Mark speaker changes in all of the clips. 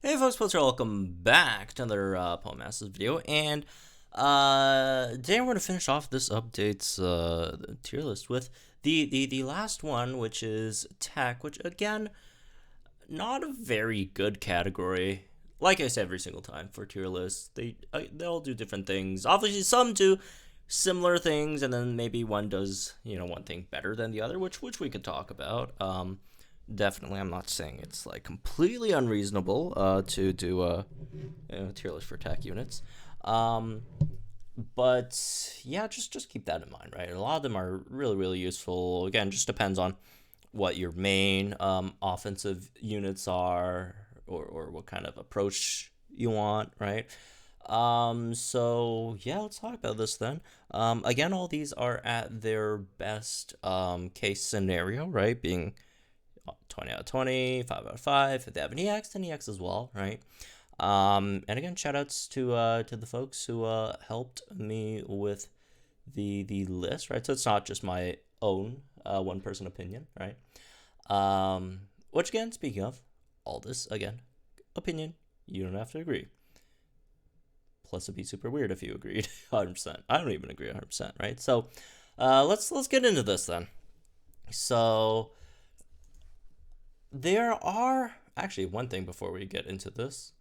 Speaker 1: Hey folks, welcome back to another Poem Masters video, and today we're going to finish off this update's tier list with the last one, which is tech, which again, not a very good category. Like I said every single time for tier lists, they all do different things. Obviously, some do similar things, and then maybe one does one thing better than the other, which we could talk about. Definitely, I'm not saying it's like completely unreasonable to do a tier list for tech units, but yeah, just keep that in mind, right? A lot of them are really useful. Again, just depends on what your main offensive units are, or what kind of approach you want, right? So yeah, let's talk about this then. Again, all these are at their best case scenario, right? Being 20 out of 20, 5 out of 5. If they have an EX, then EX as well, right? And again, shoutouts to the folks who helped me with the list, right? So it's not just my own one person opinion, right? Which again, speaking of, all this again, opinion. You don't have to agree. Plus, it'd be super weird if you agreed 100%. I don't even agree 100%, right? So let's get into this then. So there are actually one thing before we get into this.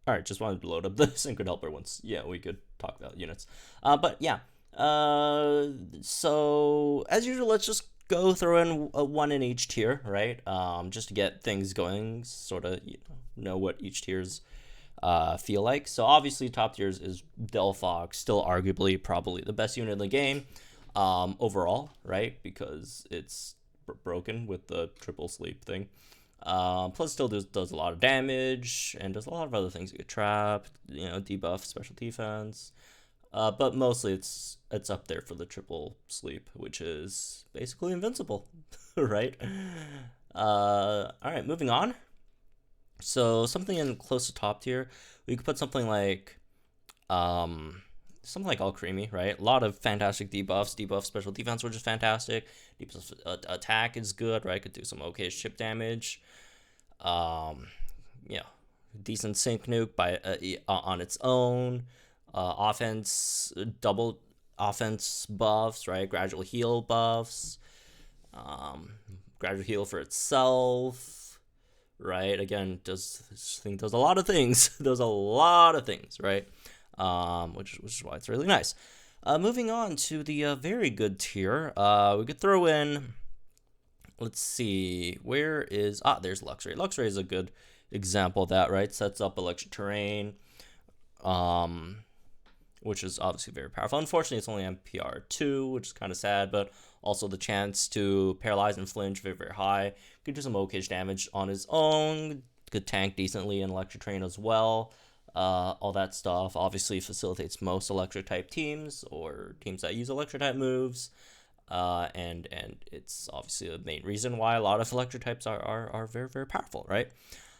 Speaker 1: All right, just wanted to load up the sync helper once. Yeah, we could talk about units. But yeah. So as usual, let's just go throw in one in each tier, right? Just to get things going, sort of know what each tiers feel like. So obviously, top tiers is Delphox, still arguably probably the best unit in the game overall, right? Because it's broken with the triple sleep thing. Plus still does a lot of damage and does a lot of other things. You get trapped, debuff, special defense. But mostly it's up there for the triple sleep, which is basically invincible, right? Alright, moving on. So something in close to top tier, we could put something like All Creamy, right? A lot of fantastic debuff special defense, which is fantastic. Debuff attack is good, right? Could do some okay chip damage. Decent sync nuke by on its own. Offense, double offense buffs, right? Gradual heal buffs. Gradual heal for itself, right? Again, this thing does a lot of things. Does a lot of things, right? Which is why it's really nice. Moving on to the very good tier, we could throw in, let's see, where is, there's Luxray. Luxray is a good example of that, right? Sets up electric terrain, which is obviously very powerful. Unfortunately, it's only MPR 2, which is kind of sad, but also the chance to paralyze and flinch very high. Could do some okayish damage on his own, could tank decently in electric terrain as well. All that stuff obviously facilitates most electric type teams or teams that use electric type moves, and it's obviously the main reason why a lot of electric types are very powerful, right?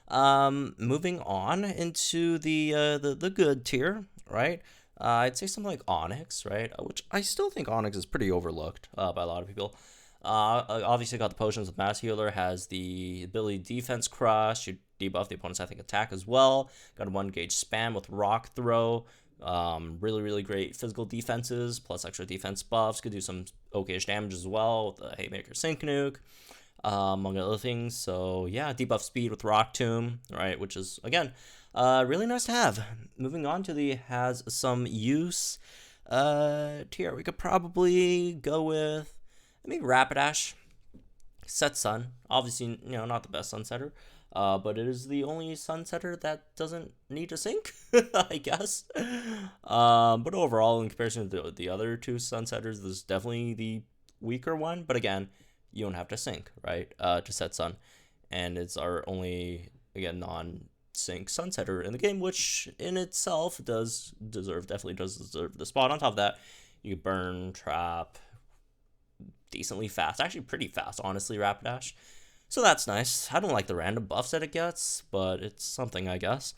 Speaker 1: Moving on into the good tier, right? I'd say something like Onyx, right? Which I still think Onyx is pretty overlooked by a lot of people. Obviously got the potions with Mass Healer, has the ability Defense Crush, you debuff the opponent's attack as well. Got a 1 gauge spam with Rock Throw. Really great physical defenses, plus extra defense buffs. Could do some okayish damage as well with the Haymaker Sync Nuke, among other things. So yeah, debuff speed with Rock Tomb, right? Which is, again, really nice to have. Moving on to the has some use tier. We could probably go with, Rapidash. Set Sun. Obviously, not the best Sunsetter, but it is the only Sunsetter that doesn't need to sync, I guess. But overall, in comparison to the other two Sunsetters, this is definitely the weaker one. But again, you don't have to sync, right, to Set Sun. And it's our only, again, non-sync Sunsetter in the game, which in itself definitely does deserve the spot. On top of that, you can burn, trap, decently fast, actually pretty fast, honestly, Rapidash. So that's nice. I don't like the random buffs that it gets, but it's something, I guess.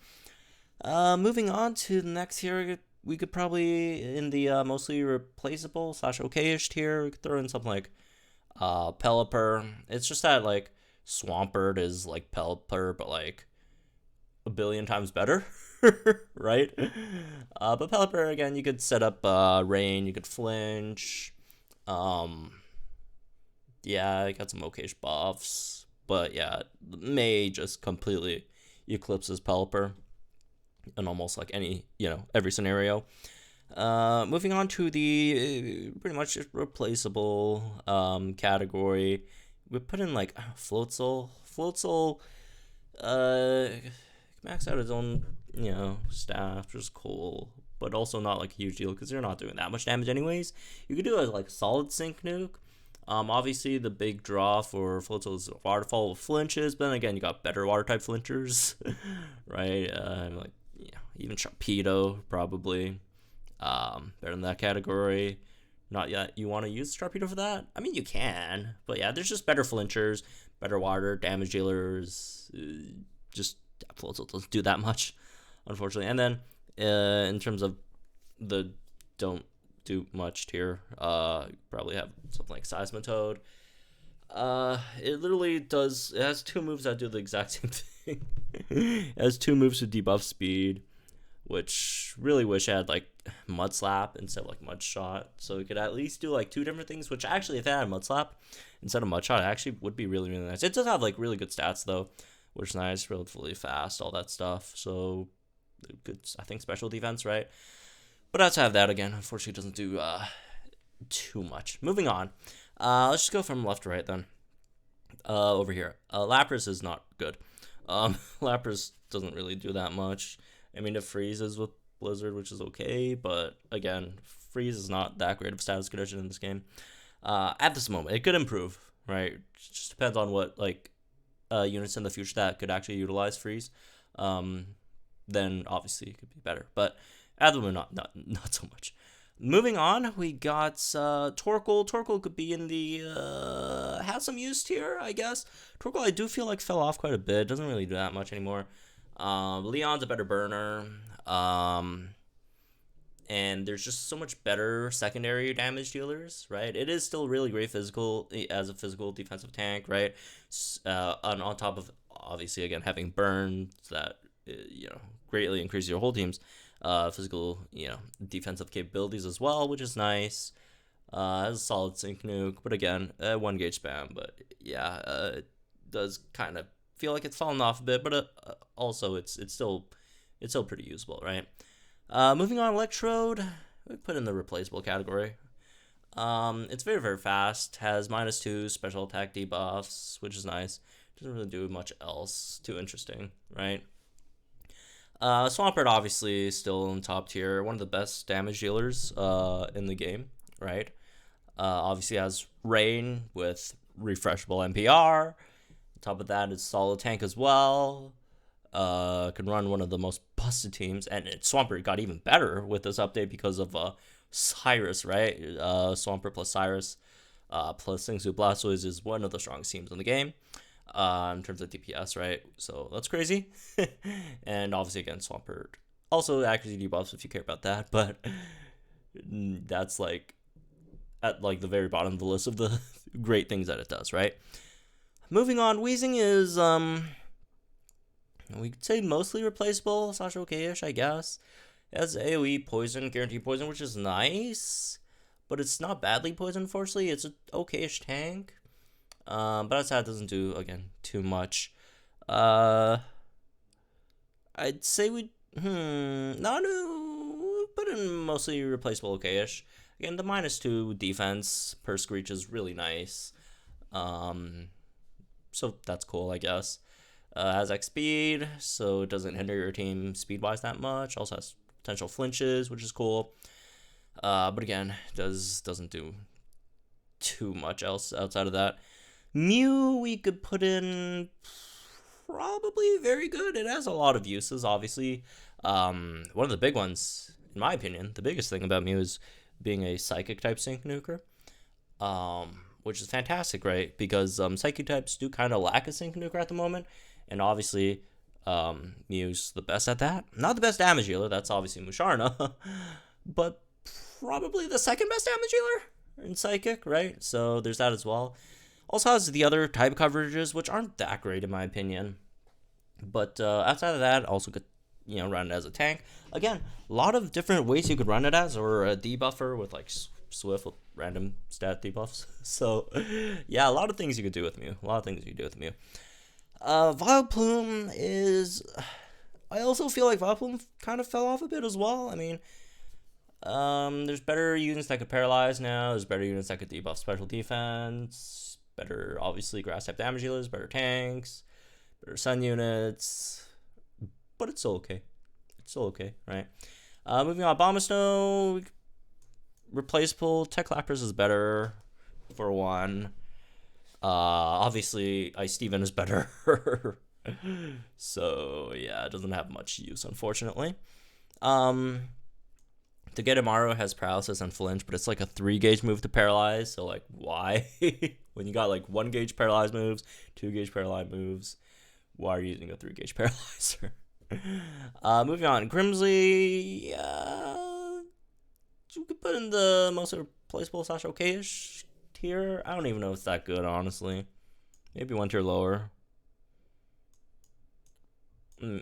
Speaker 1: Moving on to the next tier, we could probably, in the mostly replaceable / okayish tier, we could throw in something like Pelipper. It's just that, like, Swampert is like Pelipper, but like a billion times better, right? But Pelipper, again, you could set up Rain, you could flinch. Yeah, I got some okayish buffs. But yeah, May just completely eclipses Pelipper in almost like any, every scenario. Moving on to the pretty much just replaceable category. We put in like Floatzel. Floatzel maxed out his own, staff, which is cool, but also not like a huge deal because you're not doing that much damage anyways. You could do a like solid sync nuke. Obviously the big draw for Floatzel is Waterfall with flinches, but then again you got better water type flinchers, right? Even Sharpedo probably. Better than that category. Not yet. You want to use Sharpedo for that? I mean, you can, but yeah, there's just better flinchers, better water damage dealers. Just Floatzel doesn't do that much, unfortunately. And then in terms of the don't do much tier, probably have something like Seismitoad. It literally does. It has two moves that do the exact same thing. It has two moves to debuff speed, which really wish I had like Mud Slap instead of like Mud Shot, so we could at least do like two different things. Which actually, if I had Mud Slap instead of Mud Shot, it actually would be really, really nice. It does have like really good stats though, which is nice, relatively fast, all that stuff. So good, I think special defense, right? But outside of that, again, unfortunately, doesn't do too much. Moving on, let's just go from left to right then. Over here, Lapras is not good. Lapras doesn't really do that much. I mean, it freezes with Blizzard, which is okay, but again, freeze is not that great of a status condition in this game. At this moment, it could improve, right? It just depends on what like units in the future that could actually utilize freeze. Then obviously it could be better, but at the moment, not so much. Moving on, we got Torkoal. Torkoal could be in the has some use here, I guess. Torkoal, I do feel like fell off quite a bit. Doesn't really do that much anymore. Leon's a better burner. And there's just so much better secondary damage dealers, right? It is still really great physical as a physical defensive tank, right? On top of obviously again having burn that greatly increases your whole team's physical defensive capabilities as well, which is nice. Has a solid sync nuke, but again 1 gauge spam. But yeah, it does kind of feel like it's fallen off a bit, but also it's still pretty usable, right? Moving on, Electrode, we put in the replaceable category. It's very, very fast, has -2 special attack debuffs, which is nice. Doesn't really do much else too interesting, right? Swampert obviously still in top tier, one of the best damage dealers in the game, right? Obviously has Rain with refreshable NPR. On top of that is solid tank as well. Can run one of the most busted teams, and Swampert got even better with this update because of Cyrus, right? Swampert plus Cyrus plus Singsu Blastoise is one of the strongest teams in the game in terms of DPS, right? So that's crazy. And obviously again, Swampert also accuracy debuffs if you care about that, but that's like at like the very bottom of the list of the great things that it does, right? Moving on, Weezing is we could say mostly replaceable, / okay-ish, I guess. It has AoE poison, guaranteed poison, which is nice, but it's not badly poisoned, unfortunately. It's an okay-ish tank. But outside, it doesn't do, again, too much. I'd say we put in mostly replaceable okay-ish. Again, the -2 defense per Screech is really nice. So that's cool, I guess. Has X speed, so it doesn't hinder your team speed-wise that much. Also has potential flinches, which is cool. But again, doesn't do too much else outside of that. Mew, we could put in probably very good. It has a lot of uses, obviously. One of the big ones, in my opinion, the biggest thing about Mew is being a Psychic-type sync nuker. Which is fantastic, right? Because Psychic types do kind of lack a sync nuker at the moment. And obviously, Mew's the best at that. Not the best damage dealer, that's obviously Musharna. But probably the second best damage dealer in Psychic, right? So there's that as well. Also has the other type coverages, which aren't that great in my opinion. But outside of that, also could run it as a tank. Again, a lot of different ways you could run it as, or a debuffer with like Swift with random stat debuffs. So yeah, a lot of things you could do with Mew. Vileplume is. I also feel like Vileplume kind of fell off a bit as well. I mean, there's better units that could paralyze now. There's better units that could debuff special defense. Better, obviously, grass type damage healers. Better tanks. Better sun units. But it's still okay. Right? Moving on, Abomasnow. Replaceable. Tech Lapras is better for one. Obviously, Ice Steven is better. So yeah, it doesn't have much use, unfortunately. To get Amaru has paralysis and flinch, but it's like a 3-gauge move to paralyze. So like, why? When you got like 1-gauge paralyze moves, 2-gauge paralyze moves, why are you using a 3-gauge paralyzer? Moving on, Grimsley. You could put in the most replaceable / okay-ish tier. I don't even know if it's that good, honestly. Maybe 1 tier lower.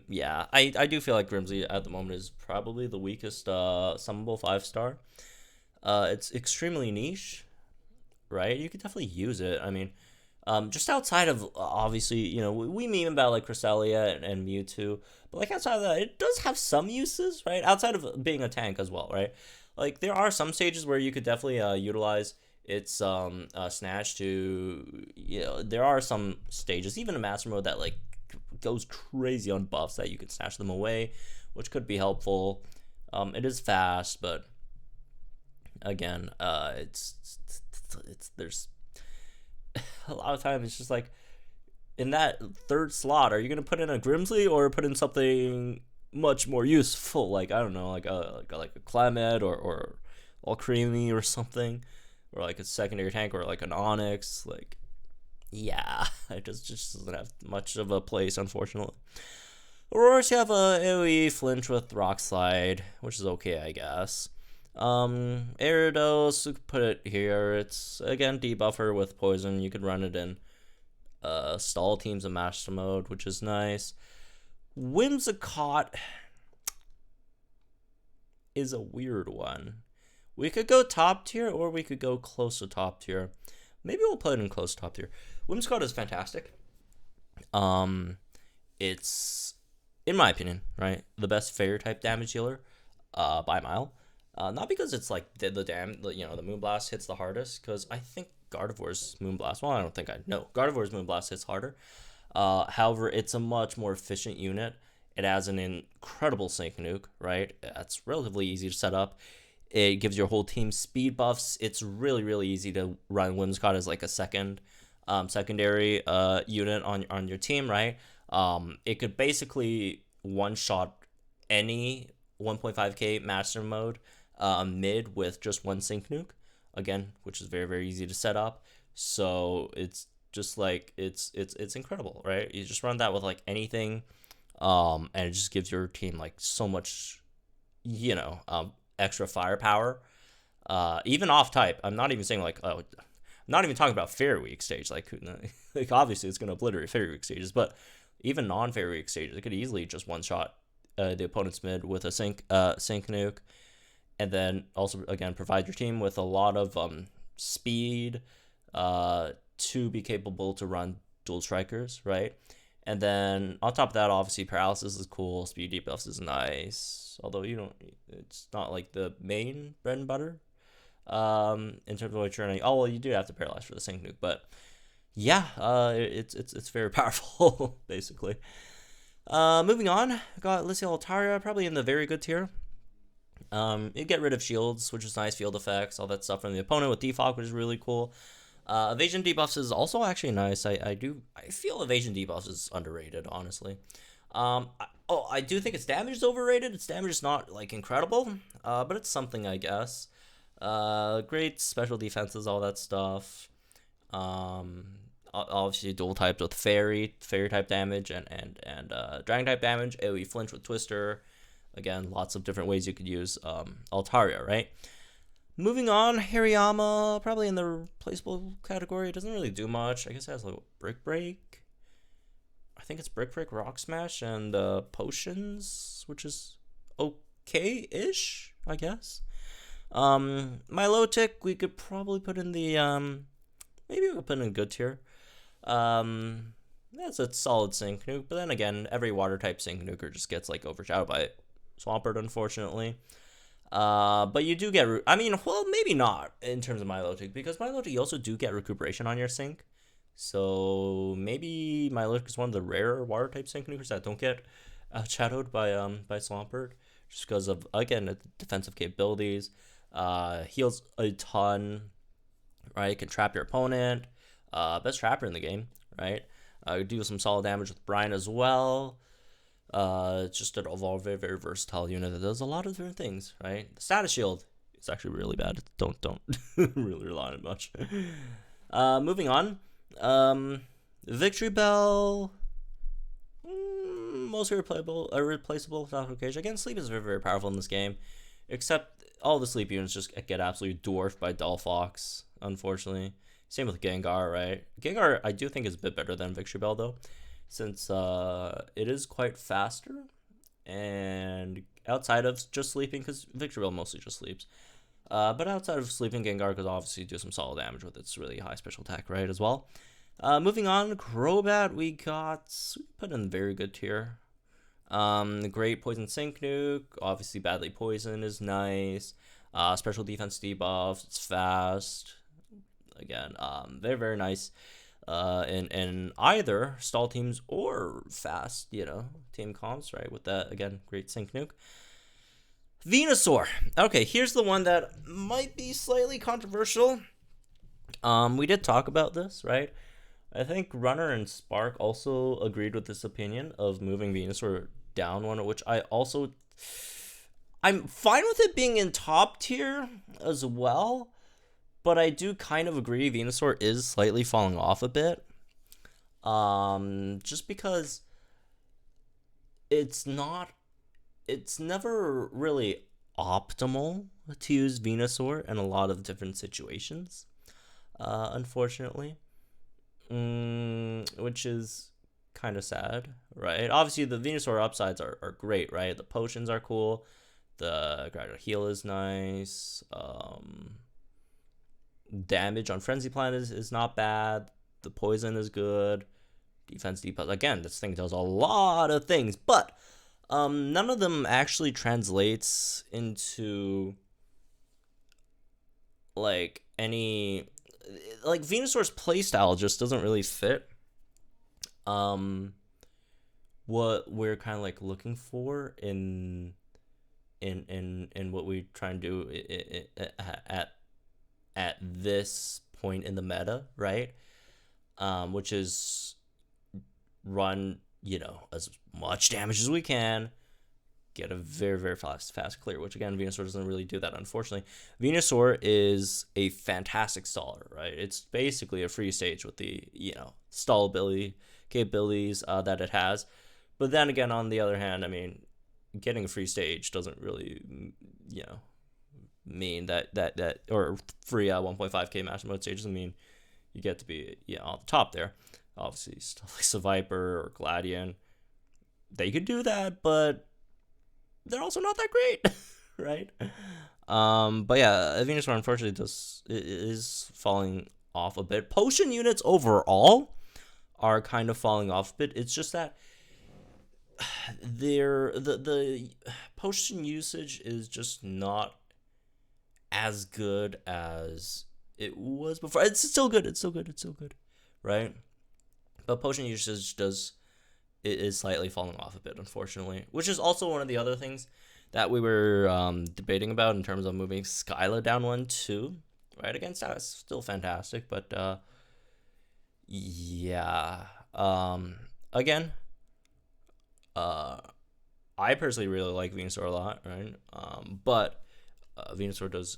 Speaker 1: Yeah, I do feel like Grimsley at the moment is probably the weakest summable 5-star. It's extremely niche, right? You could definitely use it. I mean, just outside of obviously, we meme about like Cresselia and Mewtwo, but like outside of that, it does have some uses, right? Outside of being a tank as well, right? Like there are some stages where you could definitely utilize its snatch to, there are some stages, even in Master Mode, that like goes crazy on buffs that you can snatch them away, which could be helpful. It is fast, but again, it's there's a lot of times it's just like in that third slot, are you gonna put in a Grimsley or put in something much more useful, like I don't know, like a Clemont or Altaria or something, or like a secondary tank or like an Onyx, like. Yeah, it just doesn't have much of a place, unfortunately. Aurorus, you have a AoE flinch with Rock Slide, which is okay, I guess. Gyarados, you could put it here. It's, again, debuffer with Poison. You could run it in stall teams in Master Mode, which is nice. Whimsicott is a weird one. We could go top tier, or we could go close to top tier. Maybe we'll put it in close to top tier. Whimsicott is fantastic. It's, in my opinion, right, the best fairy type damage healer, by a mile. Not because it's like the Moonblast hits the hardest, because I think Gardevoir's Moonblast. Well, I don't think I know. Gardevoir's Moonblast hits harder. However, it's a much more efficient unit. It has an incredible Sync Nuke, right? It's relatively easy to set up. It gives your whole team speed buffs. It's really, really easy to run Whimsicott as like a secondary unit on your team, right? It could basically one-shot any 1.5k Master Mode mid with just one Sync Nuke, again, which is very, very easy to set up. So it's just like it's incredible, right? You just run that with like anything, and it just gives your team like so much, extra firepower, even off type. I'm not even saying like, I'm not even talking about Fairy Week stage. Like obviously it's going to obliterate Fairy Week stages, but even non-Fairy Week stages, it could easily just one shot the opponent's mid with a sync nuke, and then also again provide your team with a lot of speed to be capable to run dual strikers, right? And then on top of that, obviously paralysis is cool, speed debuffs is nice. Although it's not like the main bread and butter. In terms of what you're running. Oh well, you do have to paralyze for the Sync Nuke, but yeah, it's very powerful basically. Moving on, I got Altaria, probably in the very good tier. You get rid of shields, which is nice, field effects, all that stuff from the opponent with defog, which is really cool. Evasion debuffs is also actually nice. I feel evasion debuffs is underrated, honestly. I do think its damage is overrated. Its damage is not like incredible, but it's something, I guess. Great special defenses, all that stuff. Obviously dual types with fairy type damage and dragon type damage. AoE flinch with Twister. Again, lots of different ways you could use Altaria, right? Moving on, Hariyama, probably in the replaceable category. It doesn't really do much. I guess it has like Break. I think it's Brick Break, Rock Smash, and Potions, which is okay-ish, I guess. Milotic, we could probably put in the, maybe we could put in a good tier. That's a solid Sync Nuke, but then again, every water type Sync Nuker just gets like overshadowed by Swampert, unfortunately. But you do get, well, maybe not in terms of Milotic, because Milotic, you also do get recuperation on your Sync. So maybe Milotic is one of the rarer water type Sync Nukers that don't get shadowed by Swampert, just because of, again, its defensive capabilities. Heals a ton, right? Can trap your opponent. Best trapper in the game, right? Do some solid damage with Brian as well. It's just an overall very, very versatile unit that does a lot of different things, right? The status shield is actually really bad. Don't really rely on it much. Moving on. Victory Bell. Mostly replaceable without occasion. Again, sleep is very, very powerful in this game. Except all the sleep units just get absolutely dwarfed by Dullfox, unfortunately. Same with Gengar, right? Gengar, I do think, is a bit better than Victory Bell, though, since it is quite faster. And outside of just sleeping, because Victory Bell mostly just sleeps. But outside of sleeping, Gengar could obviously do some solid damage with its really high special attack, right, as well. Moving on, Crobat, we put in very good tier. Great Poison Sync Nuke, obviously badly Poison is nice. Special defense debuff, it's fast. Again, very, very nice in either stall teams or fast, team comps, right? With that, again, great Sync Nuke. Venusaur. Okay, here's the one that might be slightly controversial. We did talk about this, right? I think Runner and Spark also agreed with this opinion of moving Venusaur down one, which I'm fine with it being in top tier as well, but I do kind of agree Venusaur is slightly falling off a bit. Just because it's never really optimal to use Venusaur in a lot of different situations, unfortunately. Which is kind of sad, right? Obviously, the Venusaur upsides are great, right? The potions are cool. The gradual heal is nice. Damage on Frenzy Plant is not bad. The poison is good. Defense debuff. Again, this thing does a lot of things, but none of them actually translates into like any, like Venusaur's playstyle just doesn't really fit what we're kind of like looking for in what we try and do at this point in the meta, right? Which is run, as much damage as we can, get a very, very fast clear, which again, Venusaur doesn't really do that, unfortunately. Venusaur is a fantastic staller, right? It's basically a free stage with the, stall capabilities that it has. But then again, on the other hand, getting a free stage doesn't really, mean that or free 1.5k master mode stage doesn't mean you get to be on the top there. Obviously, stuff like Swampert or Gladiant, they could do that, but they're also not that great, right? But yeah, Venusaur unfortunately is falling off a bit. Potion units overall are kind of falling off a bit. It's just that the potion usage is just not as good as it was before. It's still good, right? But potion usage is slightly falling off a bit, unfortunately, which is also one of the other things that we were debating about in terms of moving Skyla down one too, right? Again, that's still fantastic, but yeah. Again, I personally really like Venusaur a lot, right? But Venusaur does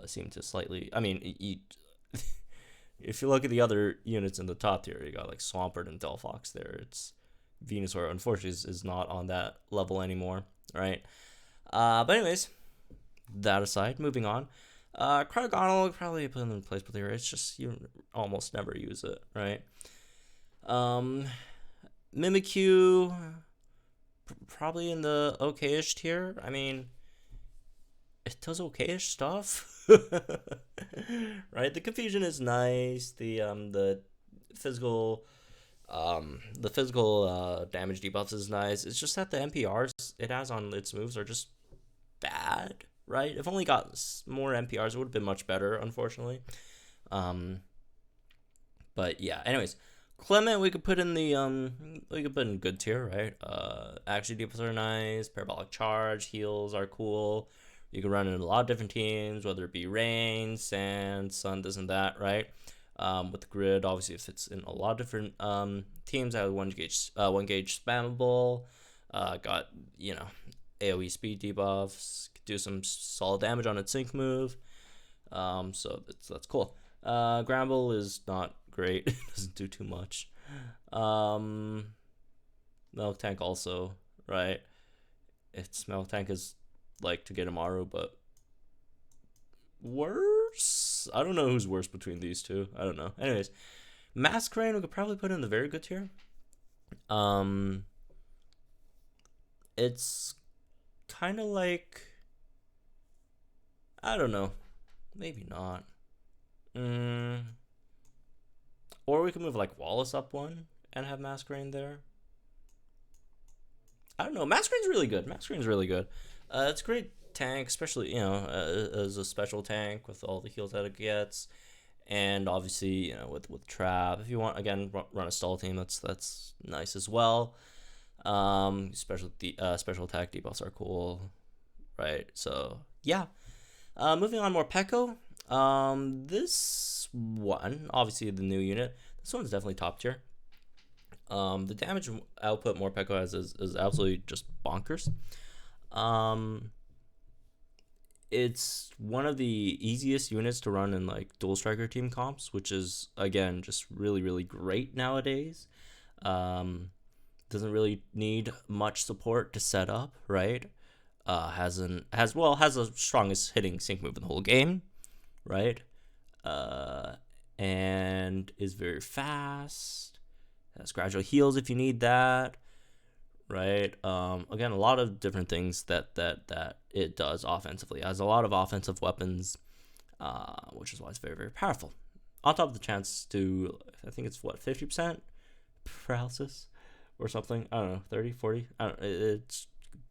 Speaker 1: seem to slightly, if you look at the other units in the top tier, you got like Swampert and Dullfox there. It's Venusaur, unfortunately, is not on that level anymore, right? But anyways, that aside, moving on. Cryogonal probably put in the Replaceable here. It's just you almost never use it, right? Mimikyu, probably in the okay-ish tier. I mean, it does okay-ish stuff. Right? The confusion is nice. The physical damage debuffs is nice. It's just that the NPRs it has on its moves are just bad, right? If only got more NPRs, it would have been much better, unfortunately. But yeah, anyways, Clement we could put in good tier, right? Actually debuffs are nice, parabolic charge, heals are cool. You can run in a lot of different teams, whether it be rain, sand, sun, this and that, right? With the grid, obviously it fits in a lot of different teams. I have one gauge spammable. Got AoE speed debuffs. Could do some solid damage on its sync move. So that's cool. Gramble is not great. It doesn't do too much. Milk Tank also, right? Its Milk Tank is like to get Amaru, but worse. I don't know who's worse between these two. I don't know. Anyways, Masquerain we could probably put in the very good tier. It's kind of like, I don't know, maybe not. Or we could move like Wallace up one and have Masquerain there. I don't know. Masquerain's really good. It's a great tank, especially as a special tank with all the heals that it gets, and obviously with trap. If you want again run a stall team, that's nice as well. Special attack debuffs are cool, right? So yeah. Moving on, Morpeco. This one, obviously the new unit. This one's definitely top tier. The damage output Morpeco has is absolutely just bonkers. It's one of the easiest units to run in like dual striker team comps, which is again just really, really great nowadays. Doesn't really need much support to set up, right? Has the strongest hitting sync move in the whole game, right? And is very fast. Has gradual heals if you need that, right? Again, a lot of different things that it does offensively. It has a lot of offensive weapons, which is why it's very, very powerful. On top of the chance to, I think it's 50% paralysis or something. I don't know, 30, 40. I don't. It's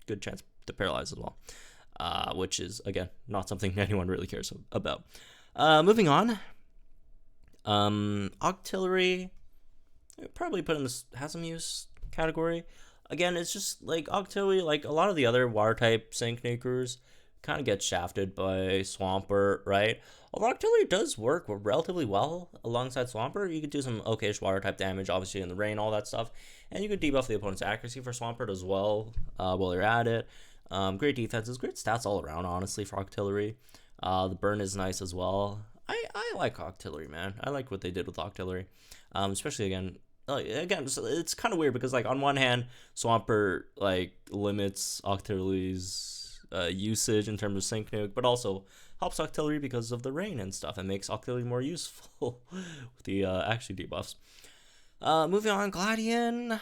Speaker 1: good chance to paralyze as well, which is again not something anyone really cares about. Moving on. Octillery, probably put in this has some use category. Again, it's just like Octillery, like a lot of the other water type sync nakers, kind of get shafted by Swampert, right? Although Octillery does work relatively well alongside Swampert. You could do some okay-ish water type damage, obviously in the rain, all that stuff, and you could debuff the opponent's accuracy for Swampert as well while you're at it. Great defenses, great stats all around, honestly, for Octillery. The burn is nice as well. I like Octillery, man. I like what they did with Octillery, especially again, so it's kind of weird because like on one hand, Swampert like limits Octillery's usage in terms of sync nuke, but also helps Octillery because of the rain and stuff, and makes Octillery more useful with the actually debuffs. Moving on, Gladiant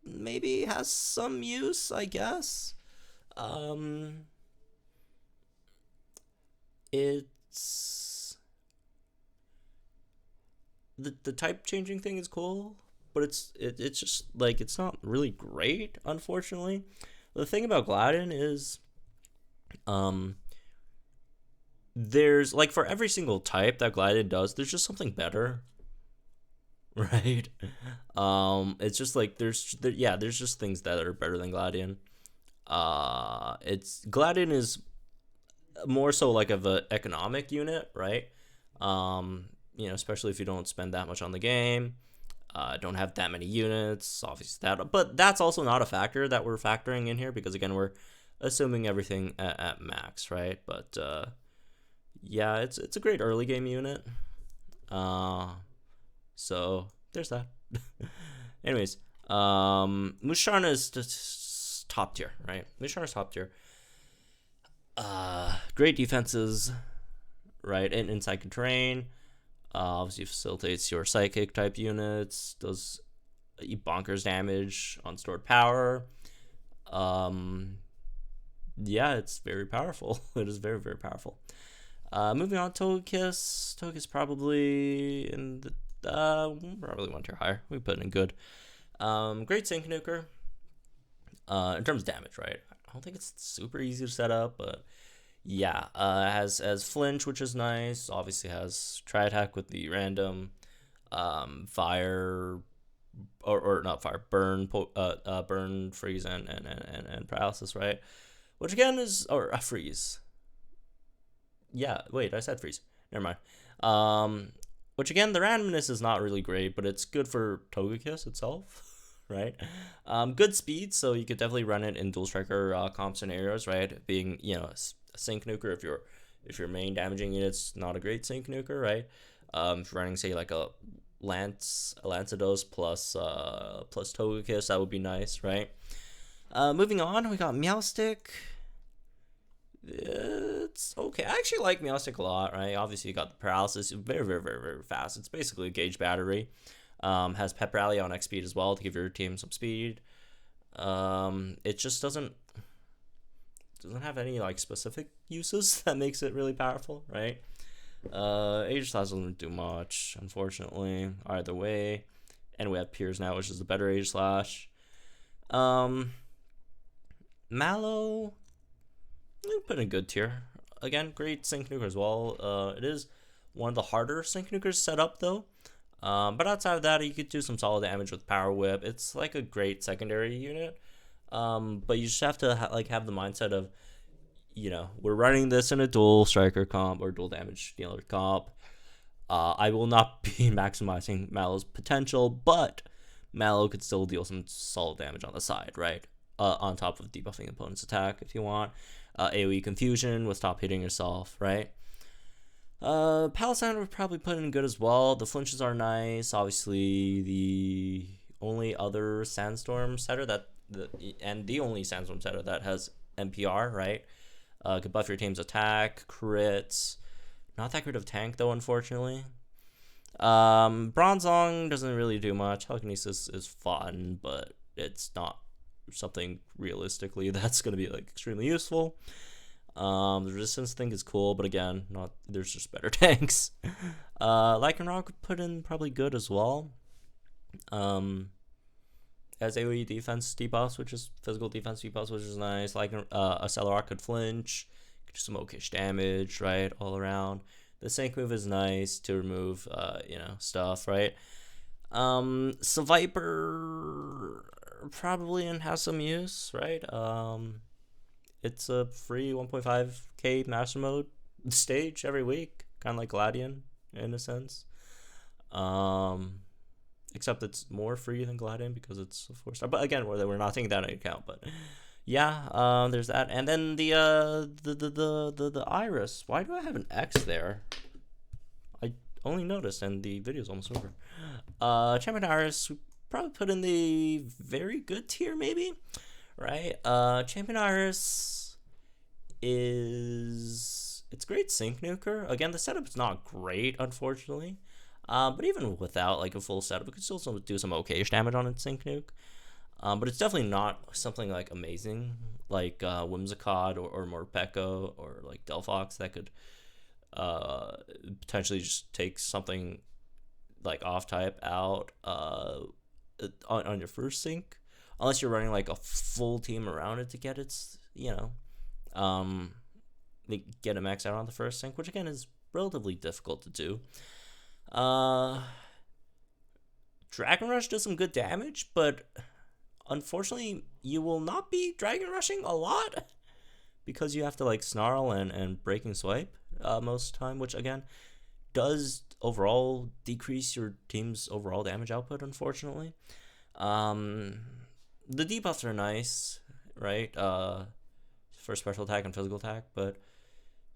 Speaker 1: maybe has some use, I guess. It's the type changing thing is cool, but it's just like it's not really great, unfortunately. The thing about Gladiant is there's like for every single type that Gladiant does, there's just something better, right? It's just like there's just things that are better than Gladiant. Gladiant is more so like of an economic unit, right? Especially if you don't spend that much on the game, don't have that many units, obviously but that's also not a factor that we're factoring in here because again, we're assuming everything at max, right? But yeah, it's a great early game unit. So there's that. Anyways, Musharna is just top tier, right? Musharna's top tier. Great defenses, right? And inside terrain. Obviously facilitates your psychic type units, does bonkers damage on stored power. Yeah, it's very powerful. It is very, very powerful. Moving on, Togekiss. Togekiss probably in the probably 1 tier higher. We put it in good. Great Sync Nuker. In terms of damage, right? I don't think it's super easy to set up, but yeah, has flinch, which is nice. Obviously has try attack with the random fire or not fire, burn, freeze, and paralysis, right? Which again is a freeze. Yeah, wait, I said freeze. Never mind. Which again, the randomness is not really great, but it's good for Togekiss itself, right? Good speed, so you could definitely run it in dual striker comp scenarios, right? Being, you know, a sync nuker if your main damaging unit's not a great sync nuker, right? If you're running, say, like a Lancedos plus Togekiss, that would be nice, right? Moving on, we got Meowstic. It's okay. I actually like Meowstic a lot, right? Obviously, you got the paralysis, very, very, very, very fast. It's basically a gauge battery. Has Pep Rally on X speed as well to give your team some speed. It just doesn't have any like specific uses that makes it really powerful, right? Aegislash doesn't do much, unfortunately, either way. And we have Piers now, which is the better Aegislash. Mallow, put in a good tier. Again, great Sync Nuker as well. It is one of the harder Sync Nukers set up, though. But outside of that, you could do some solid damage with Power Whip. It's like a great secondary unit. But you just have to have the mindset of, you know, we're running this in a dual striker comp or dual damage dealer comp. I will not be maximizing Mallow's potential, but Mallow could still deal some solid damage on the side, right? On top of debuffing opponent's attack if you want. AoE confusion with stop hitting yourself, right? Palisand would probably put in good as well. The flinches are nice. Obviously, the only other Sandstorm setter the only Sandstorm setter that has NPR, right? Could buff your team's attack, crits. Not that great of tank though, unfortunately. Bronzong doesn't really do much. Telekinesis is fun, but it's not something realistically that's going to be like extremely useful. The resistance thing is cool, but again, there's just better tanks. Lycanroc could put in probably good as well. As AoE defense debuffs, which is physical defense debuffs, which is nice. Like a Celerock could flinch, could do some okish damage, right, all around. The sync move is nice to remove, stuff, right. Viper probably has some use, right. It's a free 1.5k master mode stage every week, kind of like Gladiant in a sense. Except it's more free than Gladiant because it's a 4-star. But again, we're not taking that into account. But yeah, there's that. And then the Iris. Why do I have an X there? I only noticed, and the video's almost over. Champion Iris, we probably put in the very good tier, maybe. Right? Champion Iris it's great Sync Nuker. Again, the setup is not great, unfortunately. But even without like a full setup, we could still do some okayish damage on its Sync Nuke. But it's definitely not something like amazing like Whimsicott or Morpeco or like Delphox that could potentially just take something like off type out on your first sync, unless you're running like a full team around it to get its get a max out on the first sync, which again is relatively difficult to do. Dragon Rush does some good damage, but unfortunately you will not be Dragon Rushing a lot because you have to like Snarl and Breaking Swipe most of the time, which again does overall decrease your team's overall damage output, unfortunately. The debuffs are nice, right? For special attack and physical attack, but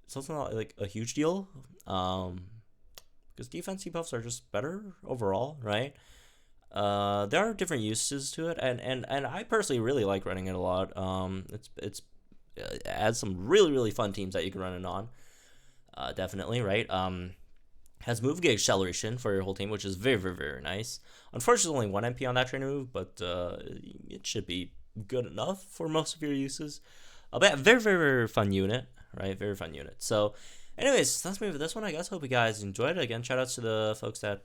Speaker 1: it's also not like a huge deal. Because defense debuffs are just better overall, right? There are different uses to it, and I personally really like running it a lot. It adds some really, really fun teams that you can run it on. Definitely, right? Has move gauge acceleration for your whole team, which is very, very, very nice. Unfortunately, only 1 MP on that trainer move, but it should be good enough for most of your uses. But yeah, very, very, very fun unit, right? Very fun unit. So, anyways, that's me for this one, I guess. Hope you guys enjoyed it. Again, shout outs to the folks that,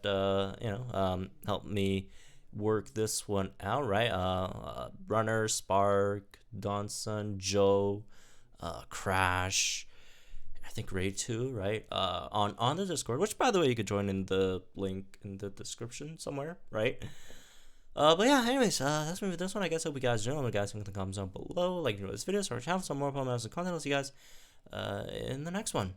Speaker 1: helped me work this one out, right? Runner, Spark, Dawnson, Joe, Crash, I think Ray 2, right? On the Discord, which by the way you could join in the link in the description somewhere, right? But yeah, anyways, that's me for this one. I guess hope you guys know. Let me guys in the comments down below. Like, this video, so our channel, some more Pokemon content. I'll see you guys in the next one.